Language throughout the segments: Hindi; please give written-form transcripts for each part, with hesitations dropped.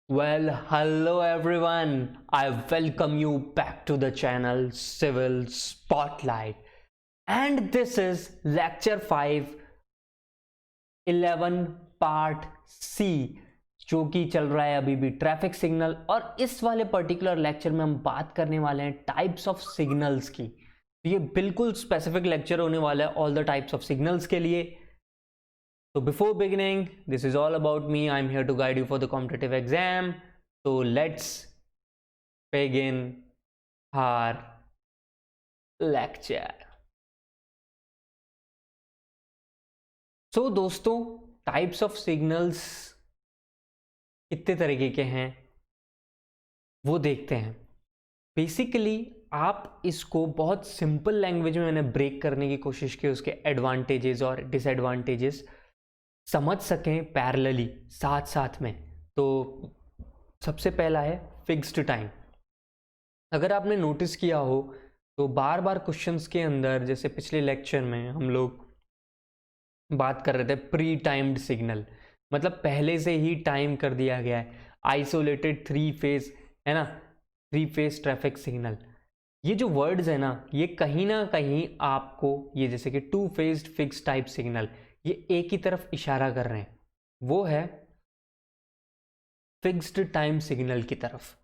Well, hello everyone. I welcome you back to the channel Civil Spotlight. And this is lecture 5, 11 part सी, जो कि चल रहा है अभी भी ट्रैफिक सिग्नल। और इस वाले पर्टिकुलर लेक्चर में हम बात करने वाले हैं टाइप्स ऑफ सिग्नल्स की। ये बिल्कुल स्पेसिफिक लेक्चर होने वाला है all the types of signals के लिए। So before beginning, this is all about me. I'm here to guide you for the competitive exam. So let's begin our lecture. So दोस्तों, टाइप्स ऑफ सिग्नल्स कितने तरीके के हैं वो देखते हैं। बेसिकली आप इसको बहुत सिंपल लैंग्वेज में मैंने ब्रेक करने की कोशिश की, उसके एडवांटेजेस और डिसएडवांटेजेस समझ सकें पैरेलली साथ साथ में। तो सबसे पहला है फिक्स्ड टाइम। अगर आपने नोटिस किया हो तो बार बार क्वेश्चंस के अंदर, जैसे पिछले लेक्चर में हम लोग बात कर रहे थे प्री टाइम्ड सिग्नल, मतलब पहले से ही टाइम कर दिया गया है। आइसोलेटेड थ्री फेज है ना, थ्री फेज ट्रैफिक सिग्नल। ये जो वर्ड्स है ना, ये कहीं ना कहीं आपको, ये जैसे कि two phased fix type signal, ये एक ही तरफ इशारा कर रहे हैं, वो है फिक्स्ड टाइम सिग्नल की तरफ।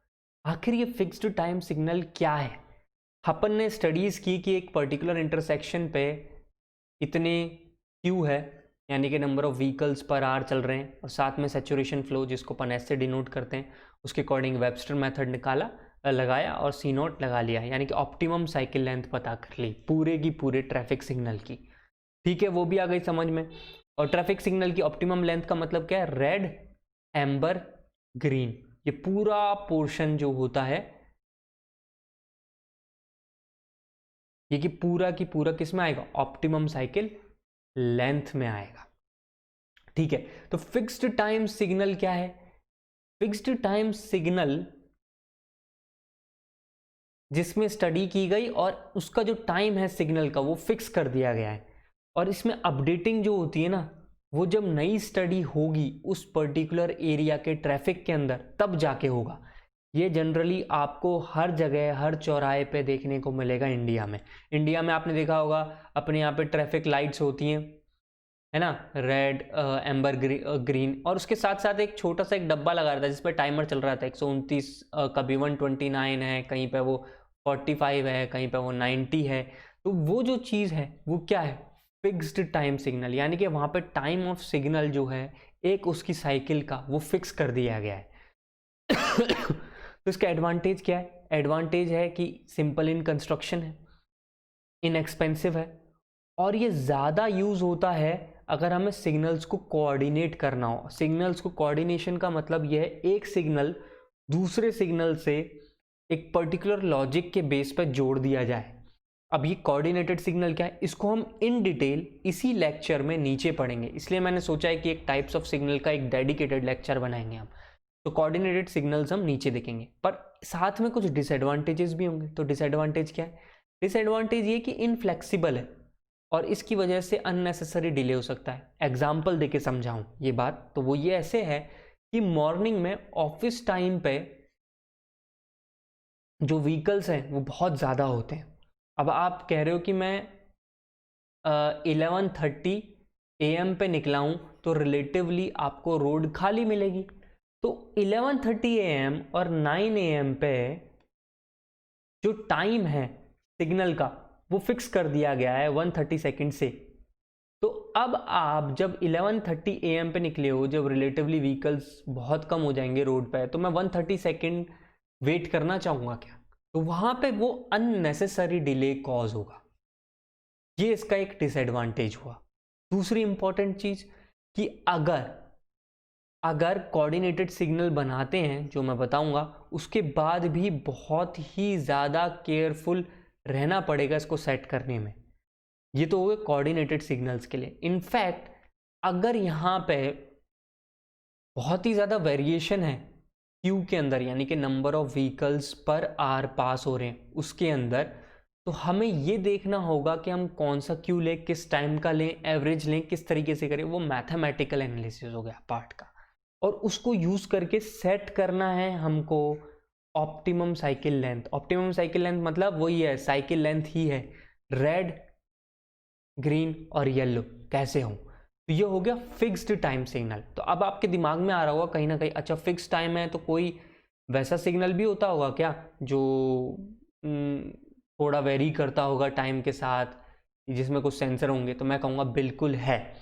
आखिर ये फिक्स्ड टाइम सिग्नल क्या है? अपन ने स्टडीज की कि एक पर्टिकुलर इंटरसेक्शन पे इतने क्यू है, यानी कि number of vehicles per our चल रहे हैं, और साथ में सैचुरेशन फ्लो, जिसको अपन ऐसे डिनोट करते हैं, उसके अकॉर्डिंग वेबस्टर मेथड लगाया और सी नोट लगा लिया, यानी कि ऑप्टिमम साइकिल लेंथ पता कर ली पूरे की पूरे ट्रैफिक सिग्नल की। ठीक है, वो भी आ गई समझ में। और ट्रैफिक सिग्नल की ऑप्टिमम लेंथ का मतलब क्या है? रेड, एम्बर, ग्रीन, ये पूरा पोर्शन जो होता है, ये कि पूरा की पूरा किस में आएगा? ऑप्टिमम साइकिल लेंथ में आएगा। ठीक है, तो फिक्स्ड टाइम सिग्नल क्या है? फिक्स्ड टाइम सिग्नल जिसमें स्टडी की गई और उसका जो टाइम है सिग्नल का, वो फिक्स कर दिया गया है। और इसमें अपडेटिंग जो होती है ना, वो जब नई स्टडी होगी उस पर्टिकुलर एरिया के ट्रैफिक के अंदर, तब जाके होगा। ये जनरली आपको हर जगह, हर चौराहे पे देखने को मिलेगा इंडिया में। इंडिया में आपने देखा होगा अपने यहाँ पे ट्रैफिक लाइट्स होती हैं, है ना, रेड, एम्बर, ग्रीन, और उसके साथ साथ एक छोटा सा एक डब्बा लगा रहता है जिस पर टाइमर चल रहा था। 129, कभी 129 है, कहीं पे वो 45 है, कहीं पे वो 90 है। तो वो जो चीज़ है वो क्या है? फिक्स्ड टाइम सिग्नल, यानी कि वहाँ पे टाइम ऑफ सिग्नल जो है एक उसकी साइकिल का, वो फिक्स कर दिया गया है। तो इसका एडवांटेज क्या है? एडवांटेज है कि सिंपल इन कंस्ट्रक्शन है, इनएक्सपेंसिव है, और ये ज़्यादा यूज़ होता है अगर हमें सिग्नल्स को कोऑर्डिनेट करना हो। सिग्नल्स को कोऑर्डिनेशन का मतलब यह है एक सिग्नल दूसरे सिग्नल से एक पर्टिकुलर लॉजिक के बेस पर जोड़ दिया जाए। अब ये कोऑर्डिनेटेड सिग्नल क्या है, इसको हम इन डिटेल इसी लेक्चर में नीचे पढ़ेंगे, इसलिए मैंने सोचा है कि एक टाइप्स ऑफ सिग्नल का एक डेडिकेटेड लेक्चर बनाएंगे हम। तो कोऑर्डिनेटेड सिग्नल्स हम नीचे देखेंगे, पर साथ में कुछ डिसएडवांटेजेस भी होंगे। तो डिसएडवांटेज क्या है? डिसएडवांटेज ये कि इनफ्लेक्सिबल है और इसकी वजह से अननेसेसरी डिले हो सकता है। एग्जाम्पल देके समझाऊं ये बात, तो वो ये ऐसे है कि मॉर्निंग में ऑफिस टाइम पे जो व्हीकल्स हैं वो बहुत ज़्यादा होते हैं। अब आप कह रहे हो कि मैं 11:30 AM पे निकला हूँ, तो रिलेटिवली आपको रोड खाली मिलेगी। तो 11:30 AM और 9 AM पे जो टाइम है सिग्नल का, वो फिक्स कर दिया गया है 130 सेकेंड से। तो अब आप जब 11:30 AM पे निकले हो, जब रिलेटिवली व्हीकल्स बहुत कम हो जाएंगे रोड पे, तो मैं 130 सेकेंड वेट करना चाहूँगा क्या? तो वहाँ पे वो अननेसेसरी डिले कॉज होगा। ये इसका एक डिसएडवांटेज हुआ। दूसरी इंपॉर्टेंट चीज़ कि अगर कोऑर्डिनेटेड सिग्नल बनाते हैं, जो मैं बताऊंगा, उसके बाद भी बहुत ही ज़्यादा केयरफुल रहना पड़ेगा इसको सेट करने में। ये तो हो गए कोऑर्डिनेटेड सिग्नल्स के लिए। इनफैक्ट अगर यहाँ पे बहुत ही ज़्यादा वेरिएशन है क्यू के अंदर, यानी कि number of vehicles per hour pass हो रहे हैं उसके अंदर, तो हमें ये देखना होगा कि हम कौन सा क्यू लें, किस टाइम का लें, एवरेज लें, किस तरीके से करें। वो मैथमेटिकल एनालिसिस हो गया पार्ट का। और उसको यूज करके सेट करना है हमको optimum cycle length. Optimum cycle length मतलब वही है, साइकिल लेंथ ही है, रेड, ग्रीन और येलो कैसे हो। तो ये हो गया फिक्स्ड टाइम सिग्नल। तो अब आपके दिमाग में आ रहा होगा कहीं ना कहीं, अच्छा फिक्स टाइम है तो कोई वैसा सिग्नल भी होता होगा क्या जो थोड़ा वेरी करता होगा टाइम के साथ, जिसमें कुछ सेंसर होंगे? तो मैं कहूँगा बिल्कुल है,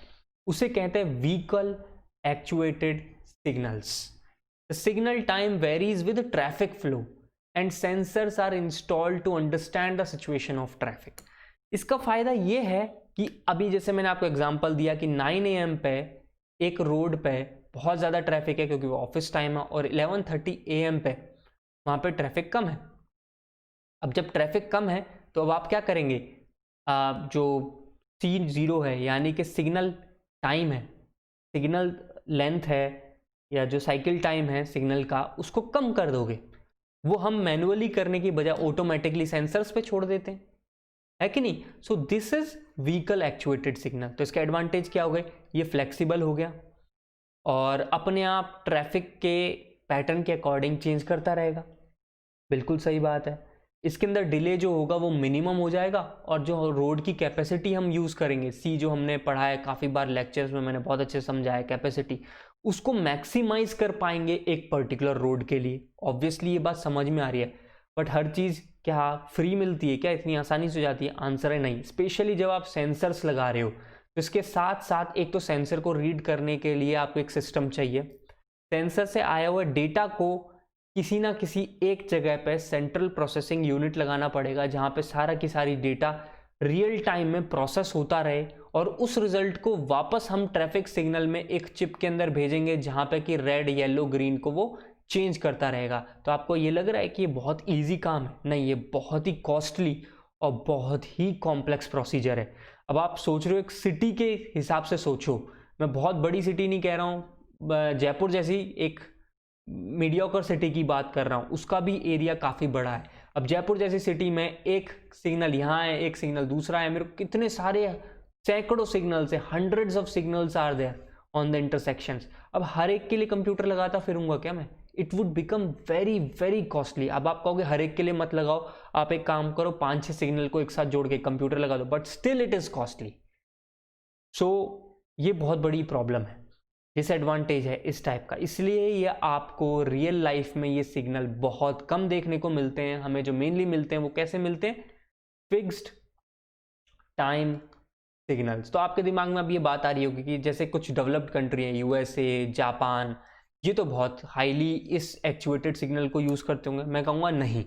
उसे कहते हैं vehicle actuated signals. The signal time varies with traffic flow and sensors are installed to understand the situation of traffic. इसका फायदा ये है कि अभी जैसे मैंने आपको एग्जांपल दिया कि 9 AM पे एक रोड पे बहुत ज़्यादा ट्रैफिक है क्योंकि वो ऑफिस टाइम है, और 11:30 AM पे वहाँ पे ट्रैफिक कम है। अब जब ट्रैफिक कम है तो अब आप क्या करेंगे, जो T0 है यानी कि सिग्नल टाइम है, सिग्नल लेंथ है, या जो साइकिल टाइम है सिग्नल का, उसको कम कर दोगे। वो हम मैनुअली करने की बजाय ऑटोमेटिकली सेंसर्स पे छोड़ देते हैं, है कि नहीं? So this is vehicle actuated signal. तो इसका एडवांटेज क्या हो गए, ये फ्लेक्सिबल हो गया और अपने आप ट्रैफिक के पैटर्न के अकॉर्डिंग चेंज करता रहेगा। बिल्कुल सही बात है। इसके अंदर डिले जो होगा वो मिनिमम हो जाएगा, और जो रोड की कैपेसिटी हम यूज़ करेंगे, सी जो हमने पढ़ा है काफ़ी बार लेक्चर्स में, मैंने बहुत अच्छे समझाया कैपेसिटी, उसको मैक्सिमाइज कर पाएंगे एक पर्टिकुलर रोड के लिए। ऑब्वियसली ये बात समझ में आ रही है, बट हर चीज़ क्या फ्री मिलती है क्या, इतनी आसानी से हो जाती है? आंसर है नहीं। स्पेशली जब आप सेंसर्स लगा रहे हो तो इसके साथ साथ एक तो सेंसर को रीड करने के लिए आपको एक सिस्टम चाहिए, सेंसर से आया हुआ डेटा को किसी ना किसी एक जगह पे सेंट्रल प्रोसेसिंग यूनिट लगाना पड़ेगा, जहाँ पे सारा की सारी डेटा रियल टाइम में प्रोसेस होता रहे, और उस रिजल्ट को वापस हम ट्रैफिक सिग्नल में एक चिप के अंदर भेजेंगे, जहाँ पे कि रेड, येलो, ग्रीन को वो चेंज करता रहेगा। तो आपको ये लग रहा है कि ये बहुत ईजी काम है? नहीं, ये बहुत ही कॉस्टली और बहुत ही कॉम्प्लेक्स प्रोसीजर है। अब आप सोच रहे हो एक सिटी के हिसाब से सोचो, मैं बहुत बड़ी सिटी नहीं कह रहा हूँ, जयपुर जैसी एक मीडियोकर सिटी की बात कर रहा हूँ, उसका भी एरिया काफ़ी बड़ा है। अब जयपुर जैसी सिटी में एक सिग्नल यहाँ है, एक सिग्नल दूसरा है, मेरे को कितने सारे सैकड़ों सिग्नल्स है, hundreds of signals are there on the intersections. अब हर एक के लिए कंप्यूटर लगाता फिरूंगा क्या मैं? It would become very very costly. अब आप कहोगे हर एक के लिए मत लगाओ, आप एक काम करो 5-6 सिग्नल को एक साथ जोड़ के कंप्यूटर लगा दो, but still it is costly. So ये बहुत बड़ी प्रॉब्लम है, डिसएडवांटेज है इस टाइप का। इसलिए ये आपको रियल लाइफ में ये सिग्नल बहुत कम देखने को मिलते हैं। हमें जो मेनली मिलते हैं वो कैसे मिलते हैं? Fixed time signals. तो आपके दिमाग में अब ये बात आ रही होगी कि जैसे कुछ डेवलप्ड कंट्री है, USA, जापान, ये तो बहुत हाईली इस एक्चुएटेड सिग्नल को यूज करते होंगे। मैं कहूँगा नहीं,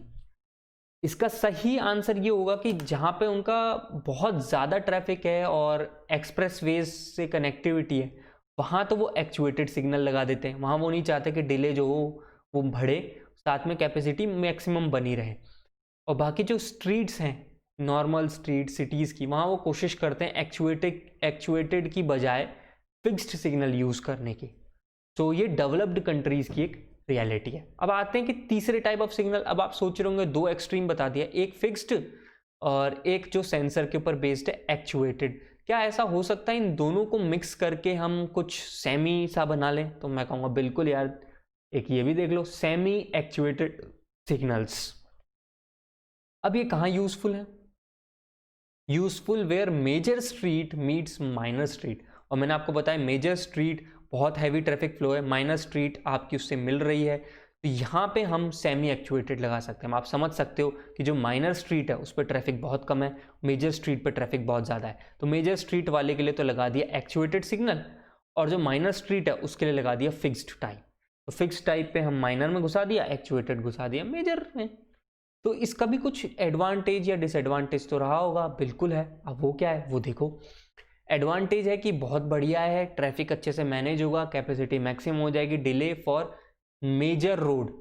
इसका सही आंसर ये होगा कि जहाँ पे उनका बहुत ज़्यादा ट्रैफिक है और एक्सप्रेसवेज से कनेक्टिविटी है, वहाँ तो वो एक्चुएटेड सिग्नल लगा देते हैं। वहाँ वो नहीं चाहते कि डिले जो हो वो बढ़े, साथ में कैपेसिटी मैक्सिमम बनी रहे। और बाकी जो स्ट्रीट्स हैं, नॉर्मल स्ट्रीट सिटीज़ की, वहाँ वो कोशिश करते हैं एक्चुएटेड की बजाय फिक्स्ड सिग्नल यूज़ करने की। तो ये डेवलप्ड कंट्रीज़ की एक रियलिटी है। अब आते हैं कि तीसरे टाइप ऑफ सिग्नल। अब आप सोच रहे होंगे दो एक्सट्रीम बता दिया, एक फिक्स्ड और एक जो सेंसर के ऊपर बेस्ड है एक्चुएटेड। क्या ऐसा हो सकता है इन दोनों को मिक्स करके हम कुछ सेमी सा बना लें? तो मैं कहूँगा बिल्कुल यार, एक ये भी देख लो, सेमी एक्चुएटेड सिग्नल्स। अब ये कहाँ यूजफुल है? Useful where major street meets minor street. और मैंने आपको बताया मेजर स्ट्रीट बहुत हैवी ट्रैफिक फ्लो है, माइनर स्ट्रीट आपकी उससे मिल रही है, तो यहाँ पे हम सेमी एक्चुएटेड लगा सकते हैं। आप समझ सकते हो कि जो माइनर स्ट्रीट है उस पर ट्रैफिक बहुत कम है, मेजर स्ट्रीट पर ट्रैफिक बहुत ज़्यादा है, तो मेजर स्ट्रीट वाले के लिए तो लगा दिया एक्चुएटेड सिग्नल, और जो माइनर स्ट्रीट है उसके लिए लगा दिया फिक्स्ड टाइप। तो फिक्स्ड टाइप पे हम माइनर में घुसा दिया, एक्चुएटेड घुसा दिया मेजर में। तो इसका भी कुछ एडवांटेज या डिसएडवांटेज तो रहा होगा, बिल्कुल है। अब वो क्या है वो देखो। एडवांटेज है कि बहुत बढ़िया है, ट्रैफिक अच्छे से मैनेज होगा, कैपेसिटी मैक्सिमम हो जाएगी, डिले फॉर मेजर रोड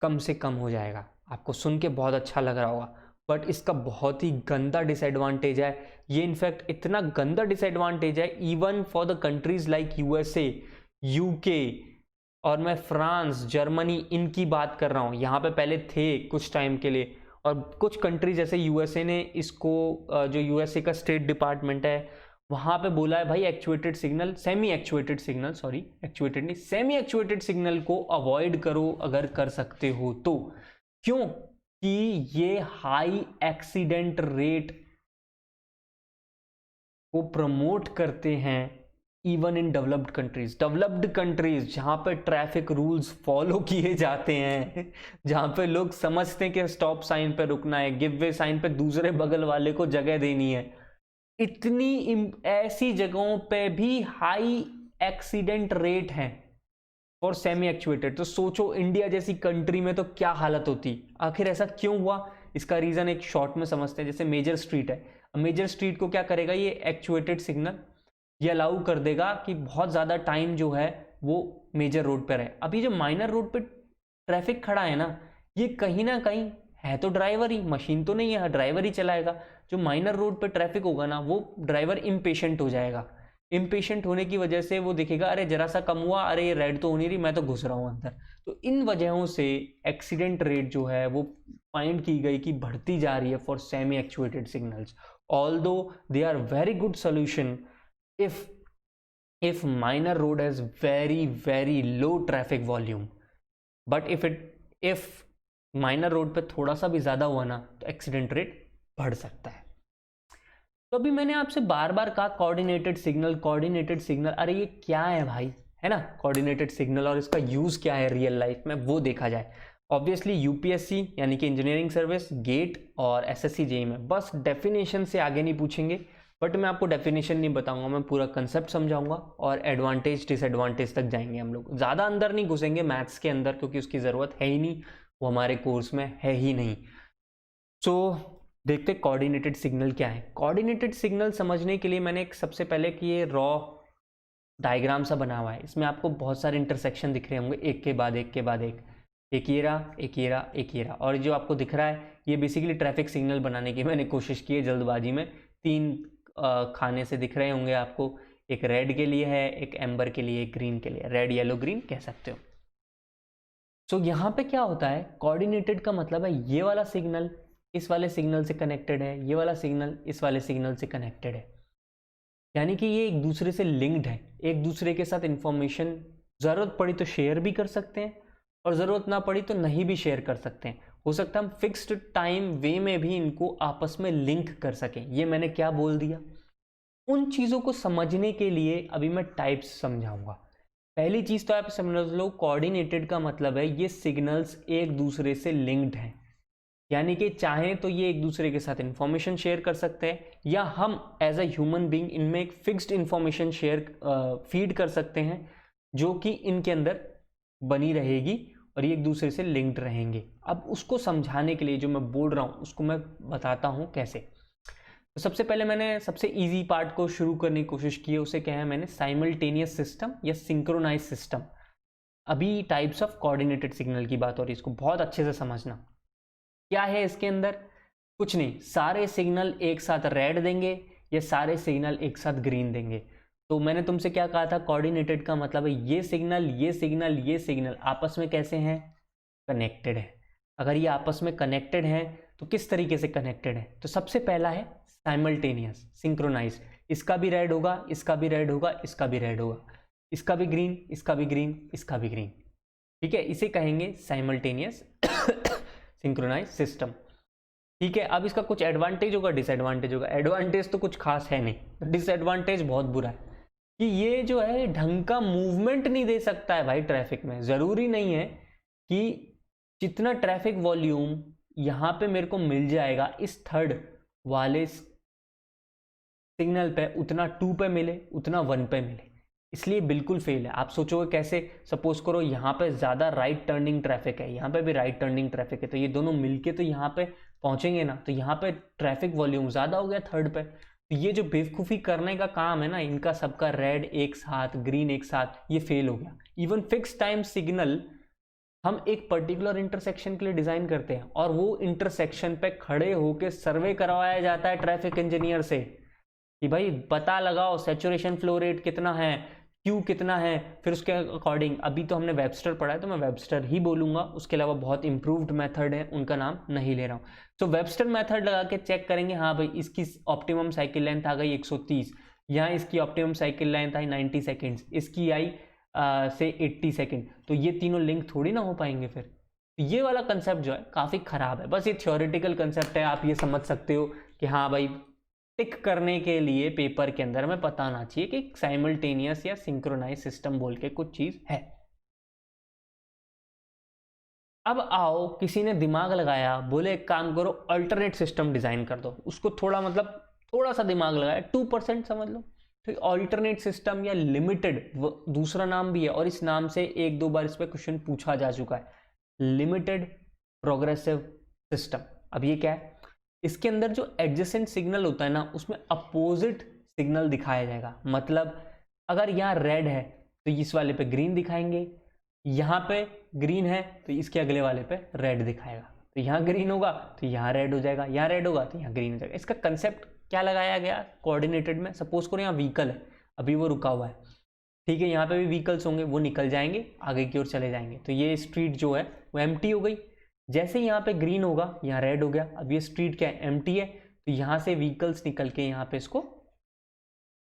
कम से कम हो जाएगा। आपको सुन के बहुत अच्छा लग रहा होगा, बट इसका बहुत ही गंदा डिसएडवांटेज है। ये इनफैक्ट इतना गंदा डिसएडवांटेज है even for the countries like USA, UK, और मैं फ्रांस, जर्मनी, इनकी बात कर रहा हूँ। यहाँ पे पहले थे कुछ टाइम के लिए, और कुछ कंट्री जैसे USA ने इसको, जो USA का स्टेट डिपार्टमेंट है वहां पे बोला है भाई actuated signal, semi actuated signal, sorry actuated नहीं, सेमी एक्चुएटेड सिग्नल को अवॉइड करो अगर कर सकते हो तो। क्यों? कि ये हाई एक्सीडेंट रेट को प्रमोट करते हैं इवन इन डेवलप्ड कंट्रीज जहां पे ट्रैफिक रूल्स फॉलो किए जाते हैं, जहां पे लोग समझते हैं कि स्टॉप साइन पे रुकना है, गिव वे साइन पे दूसरे बगल वाले को जगह देनी है, इतनी ऐसी जगहों पे भी हाई एक्सीडेंट रेट है फॉर सेमी एक्चुएटेड। तो सोचो इंडिया जैसी कंट्री में तो क्या हालत होती। आखिर ऐसा क्यों हुआ? इसका रीजन एक शॉर्ट में समझते हैं। जैसे मेजर स्ट्रीट है, मेजर स्ट्रीट को क्या करेगा ये एक्चुएटेड सिग्नल, ये अलाउ कर देगा कि बहुत ज़्यादा टाइम जो है वो मेजर रोड पर रहे। अभी जो माइनर रोड पे ट्रैफिक खड़ा है ना, ये कहीं ना कहीं है तो ड्राइवर ही, मशीन तो नहीं है, ड्राइवर ही चलाएगा। जो माइनर रोड पे ट्रैफिक होगा ना, वो ड्राइवर इम्पेशेंट हो जाएगा। इम्पेशेंट होने की वजह से वो देखेगा अरे जरा सा कम हुआ, अरे ये रेड तो हो नहीं रही, मैं तो घुस रहा हूँ अंदर। तो इन वजहों से एक्सीडेंट रेट जो है वो फाइंड की गई कि बढ़ती जा रही है for semi actuated signals. Although they are very good solution if minor road has very low traffic volume, but if minor road पे थोड़ा सा भी ज्यादा हुआ ना तो एक्सीडेंट रेट बढ़ सकता है। तो अभी मैंने आपसे बार बार कहा कोऑर्डिनेटेड सिग्नल, अरे ये क्या है भाई, है ना कोऑर्डिनेटेड सिग्नल, और इसका यूज क्या है रियल लाइफ में वो देखा जाए। ऑब्वियसली यूपीएससी यानी कि इंजीनियरिंग सर्विस, गेट और एसएससी जेईई में बस डेफिनेशन से आगे नहीं पूछेंगे, बट मैं आपको डेफिनेशन नहीं बताऊंगा, मैं पूरा कंसेप्ट समझाऊंगा और एडवांटेज डिसएडवांटेज तक जाएंगे हम लोग। ज़्यादा अंदर नहीं घुसेंगे मैथ्स के अंदर, क्योंकि उसकी ज़रूरत है ही नहीं, वो हमारे कोर्स में है ही नहीं। सो देखते कोऑर्डिनेटेड सिग्नल क्या है। कोऑर्डिनेटेड सिग्नल समझने के लिए मैंने एक सबसे पहले कि ये रॉ डायग्राम सा बना हुआ है, इसमें आपको बहुत सारे इंटरसेक्शन दिख रहे होंगे एक के बाद एक ये रहा, एक ये रहा, एक ये रहा, और जो आपको दिख रहा है ये बेसिकली ट्रैफिक सिग्नल बनाने की मैंने कोशिश की है जल्दबाजी में। 3 खाने से दिख रहे होंगे आपको, एक रेड के लिए है, एक एम्बर के लिए, एक ग्रीन के लिए, रेड येलो ग्रीन कह सकते हो। सो यहाँ पे क्या होता है, कोऑर्डिनेटेड का मतलब है ये वाला सिग्नल इस वाले सिग्नल से कनेक्टेड है, ये वाला सिग्नल इस वाले सिग्नल से कनेक्टेड है, यानी कि ये एक दूसरे से लिंक्ड है, एक दूसरे के साथ इंफॉर्मेशन ज़रूरत पड़ी तो शेयर भी कर सकते हैं और ज़रूरत ना पड़ी तो नहीं भी शेयर कर सकते हैं। हो सकता है हम फिक्स्ड टाइम वे में भी इनको आपस में लिंक कर सकें। ये मैंने क्या बोल दिया? उन चीज़ों को समझने के लिए अभी मैं टाइप्स समझाऊंगा। पहली चीज़ तो आप समझ लो, कोऑर्डिनेटेड का मतलब है ये सिग्नल्स एक दूसरे से लिंक्ड हैं, यानी कि चाहें तो ये एक दूसरे के साथ इंफॉर्मेशन शेयर कर सकते हैं, या हम एज अ ह्यूमन बीइंग इनमें एक फिक्स्ड इंफॉर्मेशन शेयर फीड कर सकते हैं जो कि इनके अंदर बनी रहेगी और ये एक दूसरे से लिंक्ड रहेंगे। अब उसको समझाने के लिए जो मैं बोल रहा हूँ उसको मैं बताता हूँ कैसे। तो सबसे पहले मैंने सबसे इजी पार्ट को शुरू करने की कोशिश की है, उसे क्या है मैंने साइमल्टेनियस सिस्टम या सिंक्रोनाइज सिस्टम। अभी टाइप्स ऑफ कोऑर्डिनेटेड सिग्नल की बात हो रही है, इसको बहुत अच्छे से समझना। क्या है इसके अंदर? कुछ नहीं, सारे सिग्नल एक साथ रेड देंगे या सारे सिग्नल एक साथ ग्रीन देंगे। तो मैंने तुमसे क्या कहा था, कोऑर्डिनेटेड का मतलब है ये सिग्नल आपस में कैसे हैं, कनेक्टेड है। अगर ये आपस में कनेक्टेड हैं तो किस तरीके से कनेक्टेड है? तो सबसे पहला है साइमल्टेनियस, सिंक्रोनाइज। इसका भी रेड होगा, इसका भी रेड होगा, इसका भी रेड होगा, इसका भी ग्रीन, इसका भी ग्रीन, इसका भी ग्रीन। ठीक है, इसे कहेंगे साइमल्टेनियस सिंक्रोनाइज सिस्टम। ठीक है, अब इसका कुछ एडवांटेज होगा, डिसएडवांटेज होगा। एडवांटेज तो कुछ खास है नहीं, डिसएडवांटेज बहुत बुरा है कि ये जो है ढंग का मूवमेंट नहीं दे सकता है भाई ट्रैफिक में। जरूरी नहीं है कि जितना ट्रैफिक वॉल्यूम यहाँ पे मेरे को मिल जाएगा इस थर्ड वाले सिग्नल पे, उतना 2 पे मिले, उतना 1 पे मिले, इसलिए बिल्कुल फेल है। आप सोचोगे कैसे? सपोज करो यहाँ पे ज़्यादा राइट टर्निंग ट्रैफिक है, यहाँ पे भी राइट टर्निंग ट्रैफिक है, तो ये दोनों मिलके तो यहाँ पे पहुँचेंगे ना, तो यहाँ पे ट्रैफिक वॉल्यूम ज़्यादा हो गया थर्ड पे। तो ये जो बेवकूफ़ी करने का काम है ना इनका सबका, रेड एक साथ ग्रीन एक साथ, ये फेल हो गया। इवन फिक्स टाइम सिग्नल हम एक पर्टिकुलर इंटरसेक्शन के लिए डिज़ाइन करते हैं और वो इंटरसेक्शन पे खड़े होकर सर्वे करवाया जाता है ट्रैफिक इंजीनियर से कि भाई पता लगाओ सैचुरेशन फ्लो रेट कितना है, क्यू कितना है, फिर उसके अकॉर्डिंग। अभी तो हमने वेबस्टर पढ़ा है तो मैं वेबस्टर ही बोलूँगा, उसके अलावा बहुत इंप्रूव्ड मेथड है उनका नाम नहीं ले रहा हूँ। तो वेबस्टर मेथड लगा के चेक करेंगे, हाँ भाई इसकी ऑप्टिमम साइकिल लेंथ आ गई 130, यहाँ इसकी ऑप्टिमम साइकिल लेंथ आई 90 सेकेंड्स, इसकी आई से 80 सेकेंड, तो ये तीनों लिंक थोड़ी ना हो पाएंगे फिर। तो ये वाला कंसेप्ट जो है काफ़ी ख़राब है। बस ये थ्योरेटिकल कंसेप्ट है, आप ये समझ सकते हो कि हाँ भाई टिक करने के लिए पेपर के अंदर में पता होना चाहिए कि साइमल्टेनियस या सिंक्रोनाइज सिस्टम बोल के कुछ चीज़ है। अब आओ, किसी ने दिमाग लगाया, बोले एक काम करो अल्टरनेट सिस्टम डिज़ाइन कर दो, उसको थोड़ा मतलब थोड़ा सा दिमाग लगाया, 2% समझ लो। तो ऑल्टरनेट सिस्टम या लिमिटेड दूसरा नाम भी है, और इस नाम से एक दो बार इस पर क्वेश्चन पूछा जा चुका है, लिमिटेड प्रोग्रेसिव सिस्टम। अब ये क्या है, इसके अंदर जो एडजेसेंट सिग्नल होता है ना, उसमें अपोजिट सिग्नल दिखाया जाएगा। मतलब अगर यहाँ रेड है तो इस वाले पे ग्रीन दिखाएंगे, यहाँ पे ग्रीन है तो इसके अगले वाले पे रेड दिखाएगा। तो यहाँ ग्रीन होगा तो यहाँ रेड हो जाएगा, यहाँ रेड होगा तो यहाँ ग्रीन हो जाएगा। इसका कंसेप्ट क्या लगाया गया कोऑर्डिनेटेड में, सपोज करो यहाँ व्हीकल है, अभी वो रुका हुआ है, ठीक है, यहाँ पे भी व्हीकल्स होंगे, वो निकल जाएंगे आगे की ओर चले जाएंगे, तो ये स्ट्रीट जो है वो एम्प्टी हो गई। जैसे यहाँ पे ग्रीन होगा यहाँ रेड हो गया, अब ये स्ट्रीट क्या है, एम्प्टी है, तो यहाँ से व्हीकल्स निकल के यहाँ पे इसको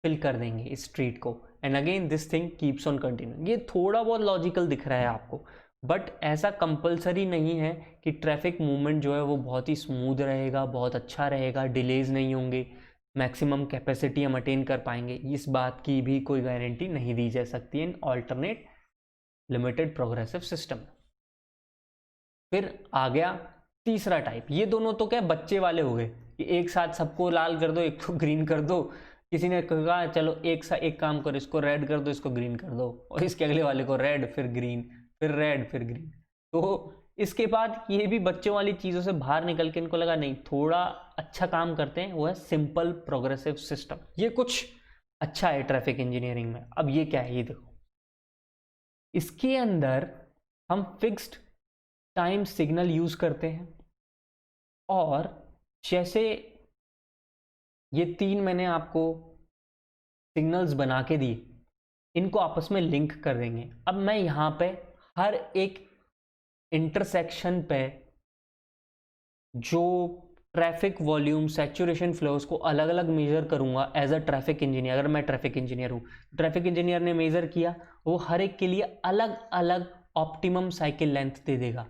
फिल कर देंगे इस स्ट्रीट को, and again this thing keeps on continue. ये थोड़ा बहुत लॉजिकल दिख रहा है आपको, बट ऐसा कंपलसरी नहीं है कि ट्रैफिक मूवमेंट जो है वो बहुत ही स्मूथ रहेगा, बहुत अच्छा रहेगा, डिलेज नहीं होंगे, मैक्सिमम कैपेसिटी हम अटेन कर पाएंगे, इस बात की भी कोई गारंटी नहीं दी जा सकती इन ऑल्टरनेट लिमिटेड प्रोग्रेसिव सिस्टम। फिर आ गया तीसरा टाइप, ये दोनों तो क्या बच्चे वाले हो गए कि एक साथ सबको लाल कर दो, एक को ग्रीन कर दो। किसी ने कहा चलो एक काम करो, इसको रेड कर दो, इसको ग्रीन कर दो, और इसके अगले वाले को रेड फिर ग्रीन फिर रेड फिर ग्रीन। तो इसके बाद ये भी बच्चों वाली चीज़ों से बाहर निकल के इनको लगा नहीं थोड़ा अच्छा काम करते हैं, वो है सिंपल प्रोग्रेसिव सिस्टम। ये कुछ अच्छा है ट्रैफिक इंजीनियरिंग में। अब ये क्या है, ये देखो, इसके अंदर हम फिक्स्ड टाइम सिग्नल यूज करते हैं, और जैसे ये तीन मैंने आपको सिग्नल्स बना के दिए, इनको आपस में लिंक कर देंगे। अब मैं यहाँ पे हर एक इंटरसेक्शन पे जो ट्रैफिक वॉल्यूम सैचुरेशन फ्लोस को अलग अलग मेजर करूंगा एज अ ट्रैफिक इंजीनियर। अगर मैं ट्रैफिक इंजीनियर हूँ, ट्रैफिक इंजीनियर ने मेजर किया, वो हर एक के लिए अलग अलग ऑप्टिमम साइकिल लेंथ दे देगा,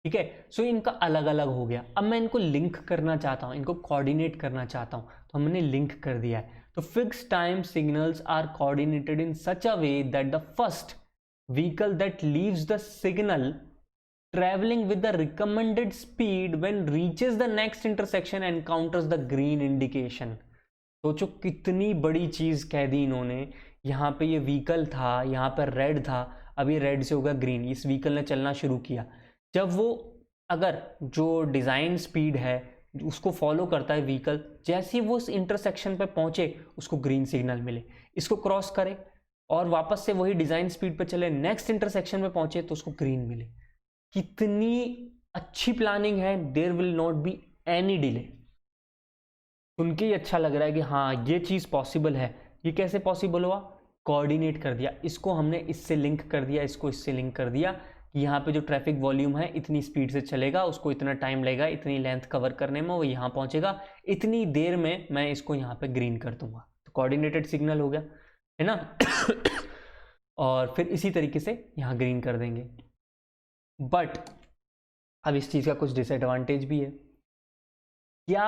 ठीक है। सो इनका अलग अलग हो गया। अब मैं इनको लिंक करना चाहता हूं, इनको कोऑर्डिनेट करना चाहता हूं, तो हमने लिंक कर दिया है। तो fix time signals are coordinated in such a way that the first vehicle that leaves the signal travelling with the recommended speed when reaches the next intersection encounters the green indication. सोचो कितनी बड़ी चीज कह दी इन्होंने। यहाँ पे ये व्हीकल था, यहाँ पर रेड था, अभी रेड से होगा ग्रीन, इस व्हीकल ने चलना शुरू किया। जब वो अगर जो डिज़ाइन स्पीड है उसको फॉलो करता है व्हीकल, जैसे ही वो उस इंटरसेक्शन पे पहुंचे उसको ग्रीन सिग्नल मिले, इसको क्रॉस करे और वापस से वही डिज़ाइन स्पीड पे चले, नेक्स्ट इंटरसेक्शन पे पहुंचे तो उसको ग्रीन मिले। कितनी अच्छी प्लानिंग है, there will not be any delay. सुन के ही अच्छा लग रहा है कि हाँ ये चीज़ पॉसिबल है। ये कैसे पॉसिबल हुआ, कोऑर्डिनेट कर दिया, इसको हमने इससे लिंक कर दिया, इसको इससे लिंक कर दिया। यहाँ पे जो ट्रैफिक वॉल्यूम है इतनी स्पीड से चलेगा, उसको इतना टाइम लगेगा, इतनी लेंथ कवर करने में, वो यहाँ पहुँचेगा, इतनी देर में मैं इसको यहाँ पे ग्रीन कर दूंगा। तो कोऑर्डिनेटेड सिग्नल हो गया, है ना। और फिर इसी तरीके से यहाँ ग्रीन कर देंगे। बट अब इस चीज़ का कुछ डिसएडवांटेज भी है। क्या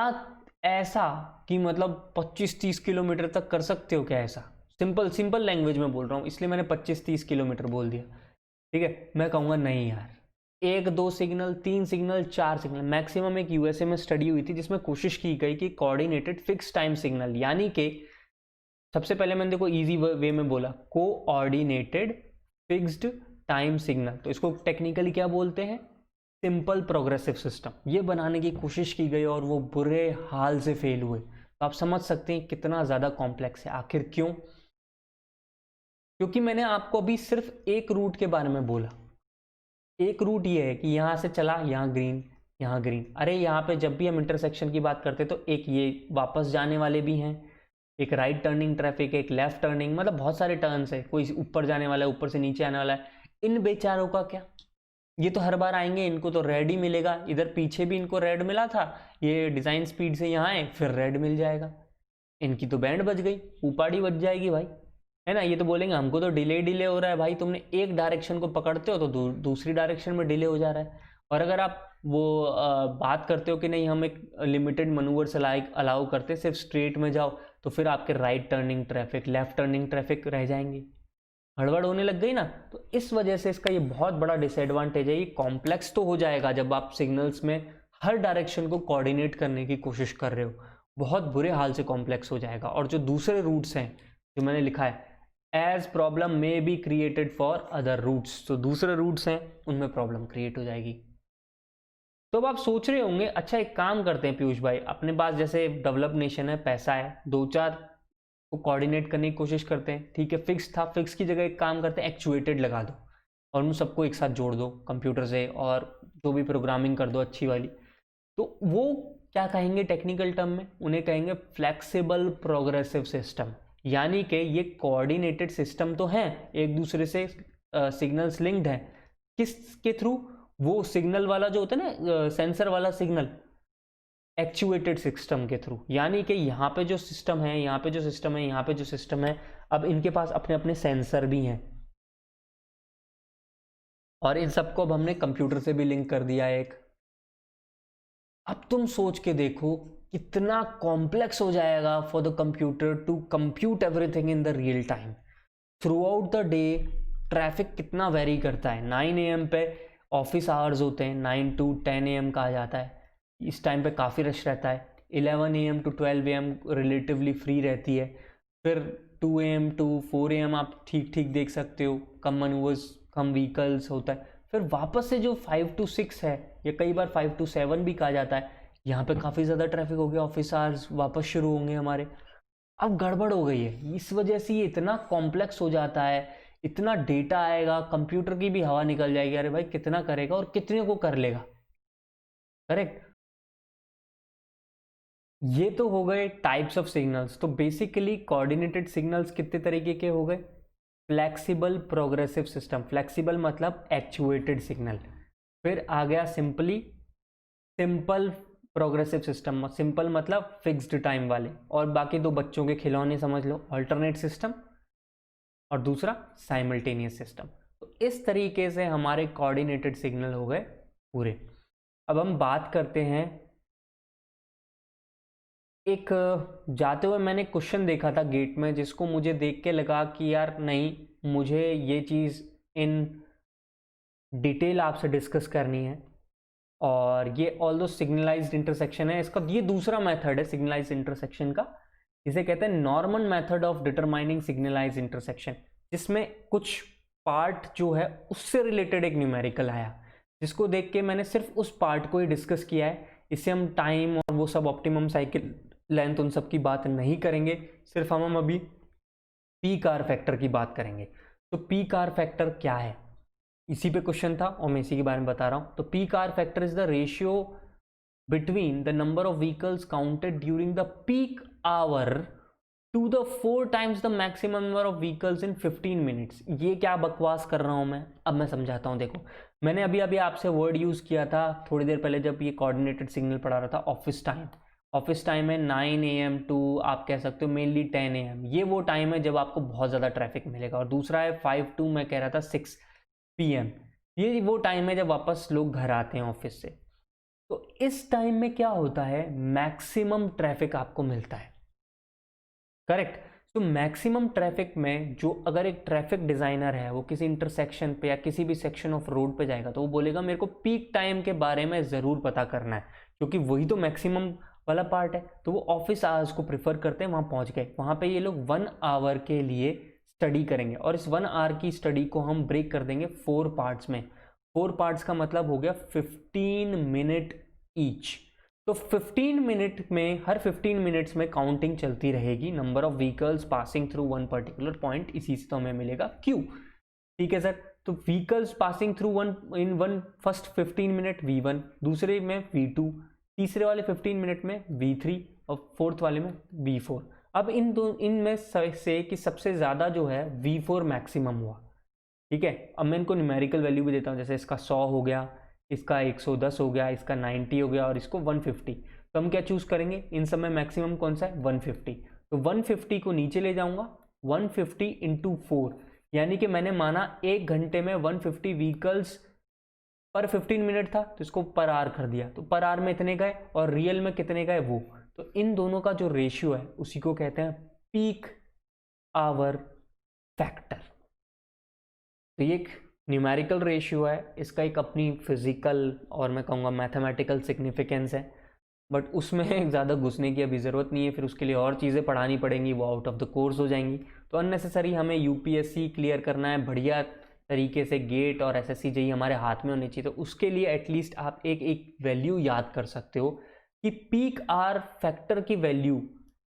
ऐसा कि मतलब 25-30 किलोमीटर तक कर सकते हो क्या ऐसा? सिंपल लैंग्वेज में बोल रहा हूँ, इसलिए मैंने 25-30 किलोमीटर बोल दिया, ठीक है। मैं कहूँगा नहीं यार, 1-2 सिग्नल, 3 सिग्नल, 4 सिग्नल मैक्सिमम। एक यूएसए में स्टडी हुई थी जिसमें कोशिश की गई कि कोऑर्डिनेटेड फिक्स टाइम सिग्नल, यानी कि सबसे पहले मैंने देखो इजी वे में बोला कोऑर्डिनेटेड फिक्स्ड टाइम सिग्नल, तो इसको टेक्निकली क्या बोलते हैं, सिंपल प्रोग्रेसिव सिस्टम। ये बनाने की कोशिश की गई और वो बुरे हाल से फेल हुए। तो आप समझ सकते हैं कितना ज़्यादा कॉम्प्लेक्स है। आखिर क्यों? क्योंकि मैंने आपको अभी सिर्फ एक रूट के बारे में बोला। एक रूट ये है कि यहाँ से चला, यहाँ ग्रीन, यहाँ ग्रीन। अरे यहाँ पे जब भी हम इंटरसेक्शन की बात करते तो एक ये वापस जाने वाले भी हैं, एक राइट टर्निंग ट्रैफिक, एक लेफ्ट टर्निंग, मतलब बहुत सारे टर्न्स है। कोई ऊपर जाने वाला है, ऊपर से नीचे आने वाला है। इन बेचारों का क्या, ये तो हर बार आएंगे, इनको तो रेड ही मिलेगा। इधर पीछे भी इनको रेड मिला था, ये डिज़ाइन स्पीड से यहाँ आए फिर रेड मिल जाएगा। इनकी तो बैंड बज गई, उपाड़ी बज जाएगी भाई, है ना। ये तो बोलेंगे हमको तो डिले हो रहा है भाई, तुमने एक डायरेक्शन को पकड़ते हो तो दूसरी डायरेक्शन में डिले हो जा रहा है। और अगर आप वो बात करते हो कि नहीं हम एक लिमिटेड मनूवर्स अलाउ करते, सिर्फ स्ट्रेट में जाओ, तो फिर आपके right turning traffic, left turning traffic रह जाएंगे, हड़बड़ होने लग गई ना। तो इस वजह से इसका ये बहुत बड़ा डिसएडवांटेज है। ये कॉम्प्लेक्स तो हो जाएगा जब आप सिग्नल्स में हर डायरेक्शन को कोऑर्डिनेट करने की कोशिश कर रहे हो, बहुत बुरे हाल से कॉम्प्लेक्स हो जाएगा। और जो दूसरे रूट्स हैं जो मैंने लिखा है, as problem may be created for other routes, तो दूसरे रूट्स हैं उनमें प्रॉब्लम क्रिएट हो जाएगी। तो अब आप सोच रहे होंगे अच्छा एक काम करते हैं पीयूष भाई, अपने पास जैसे डेवलप नेशन है, पैसा है, 2-4 को कोऑर्डिनेट करने की कोशिश करते हैं, ठीक है। फिक्स था, फिक्स की जगह एक काम करते हैं एक्चुएटेड लगा दो और उन सबको एक साथ जोड़ दो कंप्यूटर से और जो भी प्रोग्रामिंग कर दो अच्छी वाली। तो वो क्या कहेंगे टेक्निकल टर्म में, उन्हें कहेंगे फ्लेक्सिबल प्रोग्रेसिव सिस्टम। यानी कि ये कोऑर्डिनेटेड सिस्टम तो हैं, एक दूसरे से सिग्नल्स लिंक्ड है, किसके थ्रू, वो सिग्नल वाला जो होता है ना सेंसर वाला सिग्नल, एक्चुएटेड सिस्टम के थ्रू। यानी कि यहाँ पे जो सिस्टम है, यहाँ पे जो सिस्टम है, यहाँ पे जो सिस्टम है, अब इनके पास अपने अपने सेंसर भी हैं और इन सबको अब हमने कंप्यूटर से भी लिंक कर दिया है एक। अब तुम सोच के देखो कितना कॉम्प्लेक्स हो जाएगा for the computer to compute everything in the real time throughout the day. Traffic कितना वेरी करता है, 9 AM पे ऑफिस आवर्स होते हैं, 9 to 10 AM कहा जाता है, इस टाइम पे काफ़ी रश रहता है। 11 AM to 12 AM relatively free रहती है, फिर 2 AM to 4 AM आप ठीक ठीक देख सकते हो, कम मनूवर्स, कम व्हीकल्स होता है। फिर वापस से जो 5 to 6 है, या कई बार 5 to 7 भी कहा जाता है, यहाँ पे काफ़ी ज़्यादा ट्रैफिक हो गया, ऑफिस आवर्स वापस शुरू होंगे हमारे। अब गड़बड़ हो गई है, इस वजह से ये इतना कॉम्प्लेक्स हो जाता है, इतना डेटा आएगा, कंप्यूटर की भी हवा निकल जाएगी, अरे भाई कितना करेगा और कितने को कर लेगा। करेक्ट। ये तो हो गए टाइप्स ऑफ सिग्नल्स। तो बेसिकली कोऑर्डिनेटेड सिग्नल्स कितने तरीके के हो गए, फ्लेक्सिबल प्रोग्रेसिव सिस्टम, फ्लेक्सिबल मतलब एक्चुएटेड सिग्नल। फिर आ गया सिंपल प्रोग्रेसिव सिस्टम, सिंपल मतलब फिक्स्ड टाइम वाले, और बाकी दो बच्चों के खिलौने समझ लो, अल्टरनेट सिस्टम, और दूसरा साइमल्टेनियस सिस्टम। तो इस तरीके से हमारे कोऑर्डिनेटेड सिग्नल हो गए पूरे। अब हम बात करते हैं, एक जाते हुए मैंने क्वेश्चन देखा था गेट में, जिसको मुझे देख के लगा कि यार नहीं, मुझे ये चीज़ इन डिटेल आपसे डिस्कस करनी है। और ये ऑल दो सिग्नलाइज्ड इंटरसेक्शन है, इसका ये दूसरा मेथड है सिग्नलाइज्ड इंटरसेक्शन का, इसे कहते हैं Norman method of determining signalized intersection, जिसमें कुछ पार्ट जो है उससे रिलेटेड एक न्यूमेरिकल आया, जिसको देख के मैंने सिर्फ उस पार्ट को ही डिस्कस किया है। इससे हम टाइम और वो सब ऑप्टिमम साइकिल लेंथ उन सब की बात नहीं करेंगे, सिर्फ हम अभी पी कार फैक्टर की बात करेंगे। तो पी कार फैक्टर क्या है, इसी पे क्वेश्चन था और मैं इसी के बारे में बता रहा हूँ। तो peak hour factor is the ratio between the number of vehicles counted during the peak hour to the 4 times the maximum number of vehicles in 15 minutes. ये क्या बकवास कर रहा हूँ मैं, अब मैं समझाता हूँ। देखो, मैंने अभी अभी आपसे वर्ड यूज़ किया था थोड़ी देर पहले जब ये कोऑर्डिनेटेड सिग्नल पढ़ा रहा था, ऑफिस टाइम। ऑफिस टाइम है 9 AM टू आप कह सकते हो मेनली 10 AM, ये वो टाइम है जब आपको बहुत ज़्यादा ट्रैफिक मिलेगा। और दूसरा है 5 to मैं कह रहा था 6 PM, ये वो टाइम है जब वापस लोग घर आते हैं ऑफिस से। तो इस टाइम में क्या होता है, मैक्सिमम ट्रैफिक आपको मिलता है। करेक्ट। तो मैक्सिमम ट्रैफिक में जो अगर एक ट्रैफिक डिजाइनर है वो किसी इंटरसेक्शन पे या किसी भी सेक्शन ऑफ रोड पे जाएगा, तो वो बोलेगा मेरे को पीक टाइम के बारे में ज़रूर पता करना है, क्योंकि वही तो मैक्सिमम वाला पार्ट है। तो वो ऑफिस आवर्स को प्रिफर करते हैं, वहाँ पहुँच गए, वहाँ पे ये लोग 1 hour के लिए स्टडी करेंगे, और इस 1 hour की स्टडी को हम ब्रेक कर देंगे 4 पार्ट्स में। 4 पार्ट्स का मतलब हो गया 15 मिनट ईच। तो 15 मिनट में, हर 15 मिनट्स में काउंटिंग चलती रहेगी, number of vehicles passing through one particular point, इसी से तो हमें मिलेगा क्यू। ठीक है सर। तो vehicles passing through one first 15 minute V1, दूसरे में V2, तीसरे वाले 15 मिनट में V3 और फोर्थ वाले में V4। अब इनमें से कि सबसे ज़्यादा जो है V4 मैक्सिमम हुआ। ठीक है। अब मैं इनको न्यूमेरिकल वैल्यू भी देता हूँ, जैसे इसका 100 हो गया, इसका 110 हो गया, इसका 90 हो गया और इसको 150। तो हम क्या चूज़ करेंगे, इन सब में मैक्सिमम कौन सा है, 150। तो 150 को नीचे ले जाऊंगा, 150 इंटू 4, यानी कि मैंने माना 1 घंटे में 150 व्हीकल्स पर 15 मिनट था, तो इसको पर आवर कर दिया, तो पर आवर में इतने गए और रियल में कितने गए वो, तो इन दोनों का जो रेशियो है उसी को कहते हैं पीक आवर फैक्टर। तो ये एक न्यूमेरिकल रेशियो है, इसका एक अपनी फिजिकल और मैं कहूँगा मैथमेटिकल सिग्निफिकेंस है, बट उसमें ज़्यादा घुसने की अभी ज़रूरत नहीं है, फिर उसके लिए और चीज़ें पढ़ानी पड़ेंगी, वो आउट ऑफ द कोर्स हो जाएंगी। तो अननेसेसरी हमें यूपीएससी क्लियर करना है बढ़िया तरीके से, गेट और एसएससी जेईई हमारे हाथ में होनी चाहिए, तो उसके लिए एटलीस्ट आप एक एक वैल्यू याद कर सकते हो कि पीक आवर फैक्टर की वैल्यू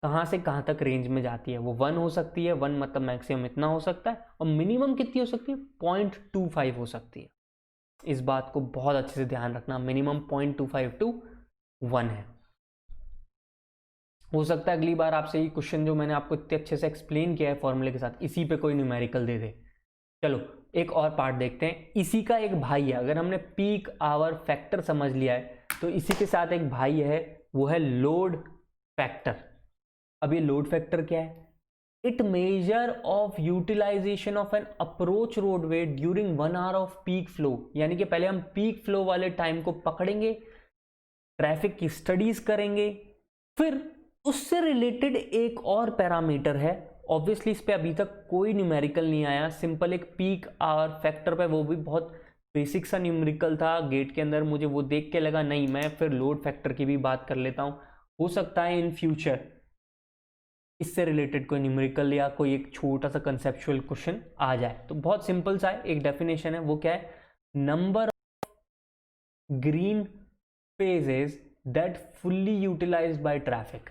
कहाँ से कहाँ तक रेंज में जाती है। वो 1 हो सकती है, 1 मतलब मैक्सिमम इतना हो सकता है, और मिनिमम कितनी हो सकती है, 0.25 हो सकती है। इस बात को बहुत अच्छे से ध्यान रखना, मिनिमम 0.25 टू 1 है। हो सकता है अगली बार आपसे ये क्वेश्चन जो मैंने आपको इतने अच्छे से एक्सप्लेन किया है फॉर्मूले के साथ, इसी पे कोई न्यूमेरिकल दे दे। चलो एक और पार्ट देखते हैं। इसी का एक भाई है, अगर हमने पीक आवर फैक्टर समझ लिया है तो इसी के साथ एक भाई है, वो है लोड फैक्टर। अब ये लोड फैक्टर क्या है? It measure of utilisation of an approach roadway during 1 hour of peak flow, यानी कि पहले हम पीक फ्लो वाले टाइम को पकड़ेंगे, ट्रैफिक की स्टडीज करेंगे, फिर उससे रिलेटेड एक और पैरामीटर है, ऑब्वियसली इस पे अभी तक कोई न्यूमेरिकल नहीं आया, सिंपल एक पीक आवर फैक्टर पे, वो भी बहुत बेसिक सा न्यूमेरिकल था गेट के अंदर, मुझे वो देख के लगा नहीं मैं फिर लोड फैक्टर की भी बात कर लेता हूं, हो सकता है इन फ्यूचर इससे रिलेटेड कोई न्यूमेरिकल या कोई एक छोटा सा कंसेप्चुअल क्वेश्चन आ जाए। तो बहुत सिंपल सा है, एक डेफिनेशन है, वो क्या है, number of green phases that fully utilised by traffic.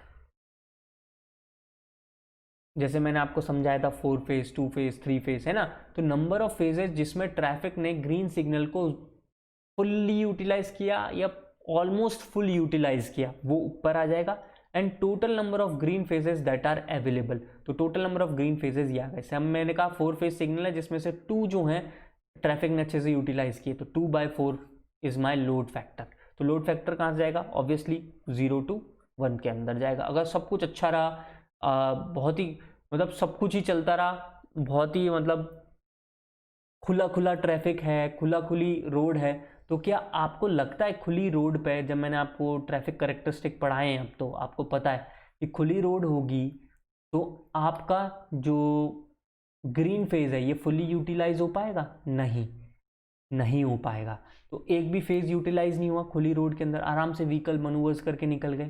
जैसे मैंने आपको समझाया था 4 फेज, 2 फेज, 3 फेज है ना, तो नंबर ऑफ फेजेस जिसमें ट्रैफिक ने ग्रीन सिग्नल को फुल्ली यूटिलाइज किया या ऑलमोस्ट फुल यूटिलाइज किया, वो ऊपर आ जाएगा। And total number of green phases that are available, तो total number of green phases ये आ गए। हम मैंने कहा 4 फेज सिग्नल है जिसमें से 2 जो हैं ट्रैफिक ने अच्छे से यूटिलाइज किए, तो 2/4 इज माई लोड फैक्टर। तो लोड फैक्टर कहाँ से जाएगा, ऑब्वियसली 0 to 1 के अंदर जाएगा। अगर सब कुछ अच्छा रहा, बहुत ही मतलब सब कुछ ही चलता रहा, बहुत ही मतलब खुला खुला ट्रैफिक है, खुला खुली रोड है, तो क्या आपको लगता है खुली रोड पे, जब मैंने आपको ट्रैफिक कैरेक्टरिस्टिक पढ़ाए हैं अब तो आपको पता है कि खुली रोड होगी तो आपका जो ग्रीन फेज है ये फुल्ली यूटिलाइज हो पाएगा? नहीं हो पाएगा। तो एक भी फेज यूटिलाइज नहीं हुआ खुली रोड के अंदर, आराम से व्हीकल मनूवर्स करके निकल गए,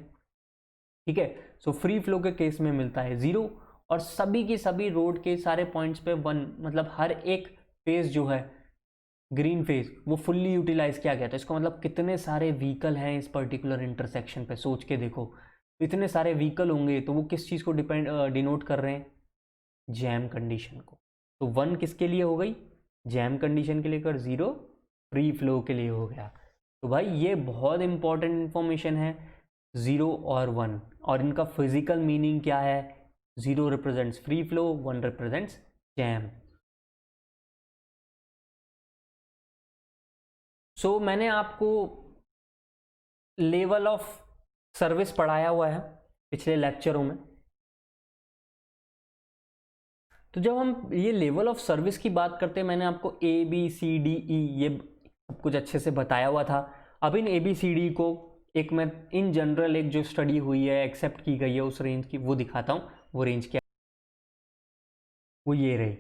ठीक है। सो फ्री फ्लो के केस में मिलता है 0, और सभी की सभी रोड के सारे पॉइंट्स पे 1, मतलब हर एक फेज जो है ग्रीन फेज वो फुल्ली यूटिलाइज किया गया। तो इसका मतलब कितने सारे व्हीकल हैं इस पर्टिकुलर इंटरसेक्शन पे, सोच के देखो, इतने सारे व्हीकल होंगे तो वो किस चीज़ को डिनोट कर रहे हैं, जैम कंडीशन को। तो 1 किसके लिए हो गई, जैम कंडीशन के लिए, कर 0 फ्री फ्लो के लिए हो गया। तो भाई ये बहुत इंपॉर्टेंट इंफॉर्मेशन है, 0 और 1, और इनका फिजिकल मीनिंग क्या है, 0 represents free flow, 1 represents jam. So मैंने आपको लेवल ऑफ सर्विस पढ़ाया हुआ है पिछले लेक्चरों में। तो जब हम ये लेवल ऑफ सर्विस की बात करते हैं, मैंने आपको ABCDE ये सब कुछ अच्छे से बताया हुआ था। अब इन ABCD को एक मैं इन जनरल एक जो स्टडी हुई है, एक्सेप्ट की गई है उस रेंज की, वो दिखाता हूँ। वो रेंज क्या, वो ये रही।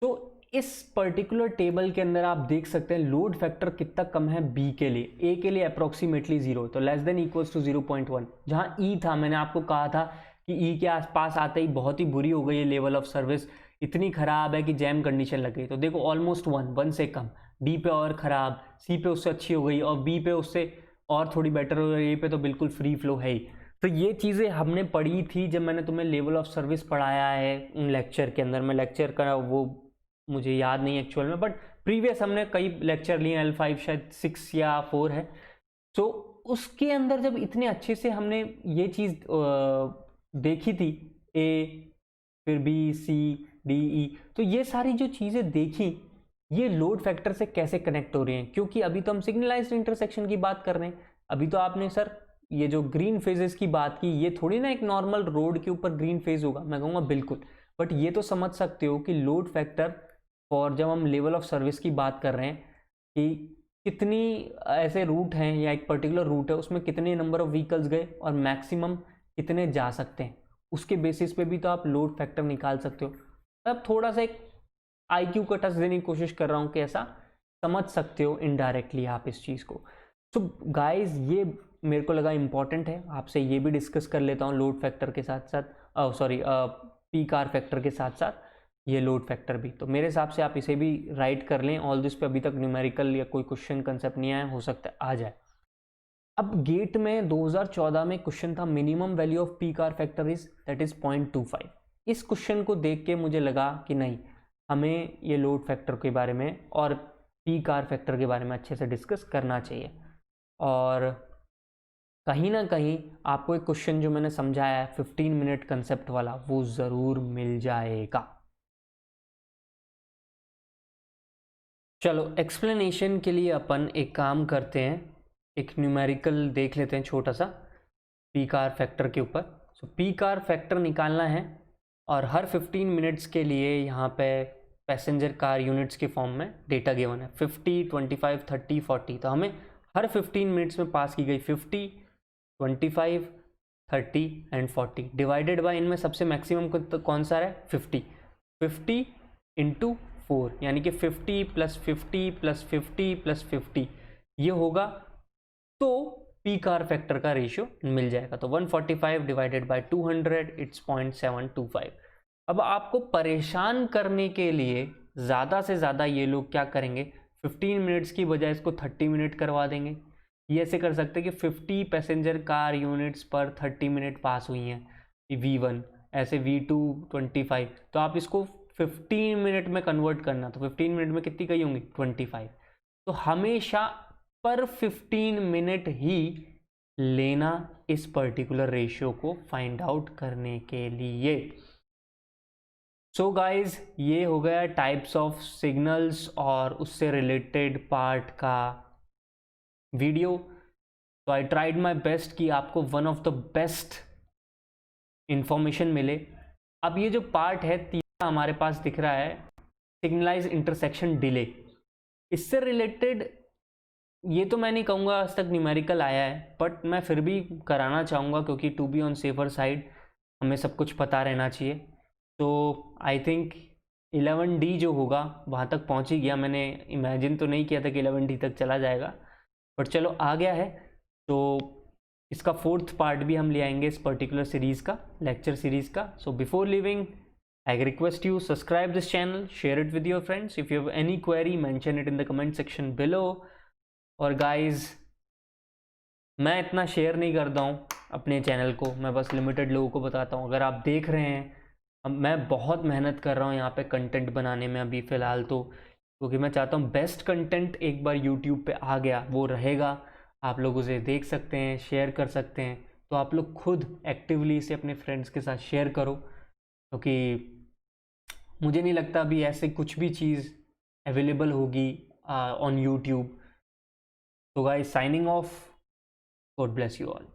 तो इस पर्टिकुलर टेबल के अंदर आप देख सकते हैं लोड फैक्टर कितना कम है B के लिए, A के लिए अप्रोक्सीमेटली 0, तो लेस देन इक्वल्स टू 0.1। जहाँ E था, मैंने आपको कहा था कि E के आसपास आते ही बहुत ही बुरी हो गई है लेवल ऑफ सर्विस, इतनी खराब है कि जैम कंडीशन लग गई। तो देखो ऑलमोस्ट 1 से कम, D पे और खराब, C पे उससे अच्छी हो गई, और B पे उससे और थोड़ी बेटर हो गई, A पे तो बिल्कुल फ्री फ्लो है ही। तो ये चीज़ें हमने पढ़ी थी जब मैंने तुम्हें लेवल ऑफ सर्विस पढ़ाया है लेक्चर के अंदर। मैं लेक्चर का वो मुझे याद नहीं एक्चुअल में, बट प्रीवियस हमने कई लेक्चर लिए, L5 शायद 6 या 4 है। तो उसके अंदर जब इतने अच्छे से हमने ये चीज़ देखी थी, A फिर B C D E, तो ये सारी जो चीज़ें देखी ये लोड फैक्टर से कैसे कनेक्ट हो रही हैं, क्योंकि अभी तो हम सिग्नलाइज्ड इंटरसेक्शन की बात कर रहे हैं। अभी तो आपने सर ये जो ग्रीन फेजेस की बात की, ये थोड़ी ना एक नॉर्मल रोड के ऊपर ग्रीन फेज होगा, मैं कहूँगा बिल्कुल। बट ये तो समझ सकते हो कि लोड फैक्टर फॉर, जब हम लेवल ऑफ सर्विस की बात कर रहे हैं कि कितनी ऐसे रूट हैं या एक पर्टिकुलर रूट है उसमें कितने नंबर ऑफ व्हीकल्स गए और मैक्सिमम कितने जा सकते हैं, उसके बेसिस पे भी तो आप लोड फैक्टर निकाल सकते हो। अब थोड़ा सा एक IQ का टच देने की कोशिश कर रहा हूँ कि ऐसा समझ सकते हो इनडायरेक्टली आप इस चीज़ को। सो गाइज ये मेरे को लगा इम्पॉर्टेंट है, आपसे ये भी डिस्कस कर लेता हूँ लोड फैक्टर के साथ साथ, सॉरी पीक आवर फैक्टर के साथ साथ ये लोड फैक्टर भी। तो मेरे हिसाब से आप इसे भी राइट कर लें। ऑल दिस पे अभी तक न्यूमेरिकल या कोई क्वेश्चन कंसेप्ट नहीं आया, हो सकता है आ जाए। अब गेट में 2014 में क्वेश्चन था minimum value off peak hour factor is that is 0.25। इस क्वेश्चन को देख के मुझे लगा कि नहीं, हमें ये लोड फैक्टर के बारे में और पीक आवर फैक्टर के बारे में अच्छे से डिस्कस करना चाहिए। और कहीं ना कहीं आपको एक क्वेश्चन जो मैंने समझाया है 15 मिनट कंसेप्ट वाला, वो ज़रूर मिल जाएगा। चलो एक्सप्लेनेशन के लिए अपन एक काम करते हैं, एक न्यूमेरिकल देख लेते हैं छोटा सा पीक आवर फैक्टर के ऊपर। सो पीक आवर फैक्टर निकालना है और हर 15 मिनट्स के लिए यहाँ पे पैसेंजर कार यूनिट्स के फॉर्म में डेटा गिवन है 50, 25, 30, 40। तो हमें हर 15 मिनट्स में पास की गई 50, 25, 30 एंड 40 डिवाइडेड बाय, इनमें सबसे मैक्सिमम कौन सा है 50, 50 इंटू 4 यानी कि 50 + 50 + 50 + 50 ये होगा, तो पीक आवर फैक्टर का रेशियो मिल जाएगा। तो 145 डिवाइडेड बाय 200 इट्स 0.725। अब आपको परेशान करने के लिए ज़्यादा से ज़्यादा ये लोग क्या करेंगे, 15 मिनट्स की बजाय इसको 30 मिनट करवा देंगे। ये ऐसे कर सकते हैं कि 50 पैसेंजर कार यूनिट्स पर 30 मिनट पास हुई हैं, V1 ऐसे V2 25। तो आप इसको 15 मिनट में कन्वर्ट करना, तो 15 मिनट में कितनी गई होंगी 25। तो हमेशा पर 15 मिनट ही लेना इस पर्टिकुलर रेशियो को फाइंड आउट करने के लिए। सो गाइज ये हो गया टाइप्स ऑफ सिग्नल्स और उससे रिलेटेड पार्ट का वीडियो। तो आई ट्राइड माई बेस्ट कि आपको one of the best information मिले। अब ये जो पार्ट है तीसरा हमारे पास दिख रहा है, सिग्नलाइज इंटरसेक्शन डिले, इससे रिलेटेड ये तो मैं नहीं कहूँगा आज तक न्यूमेरिकल आया है, बट मैं फिर भी कराना चाहूँगा क्योंकि to be on safer side हमें सब कुछ पता रहना चाहिए। तो आई थिंक 11D जो होगा वहाँ तक पहुँच ही गया। मैंने इमेजिन तो नहीं किया था कि 11D तक चला जाएगा, बट चलो आ गया है। तो इसका 4th पार्ट भी हम ले आएंगे इस पर्टिकुलर सीरीज़ का, लेक्चर सीरीज़ का। So before living I request you subscribe this channel, share it with your friends. If you have any query, mention it in the comment section below. और गाइज मैं इतना शेयर नहीं करता हूँ अपने चैनल को, मैं बस लिमिटेड लोगों को बताता हूँ। अगर आप देख रहे हैं, मैं बहुत मेहनत कर रहा हूँ यहाँ पे कंटेंट बनाने में अभी फ़िलहाल तो, क्योंकि मैं चाहता हूँ बेस्ट कंटेंट एक बार यूट्यूब पे आ गया वो रहेगा, आप लोग उसे देख सकते हैं, शेयर कर सकते हैं। तो आप लोग खुद एक्टिवली इसे अपने फ्रेंड्स के साथ शेयर करो, क्योंकि मुझे नहीं लगता अभी ऐसे कुछ भी चीज़ अवेलेबल होगी on YouTube. So guys, signing off. God bless you all.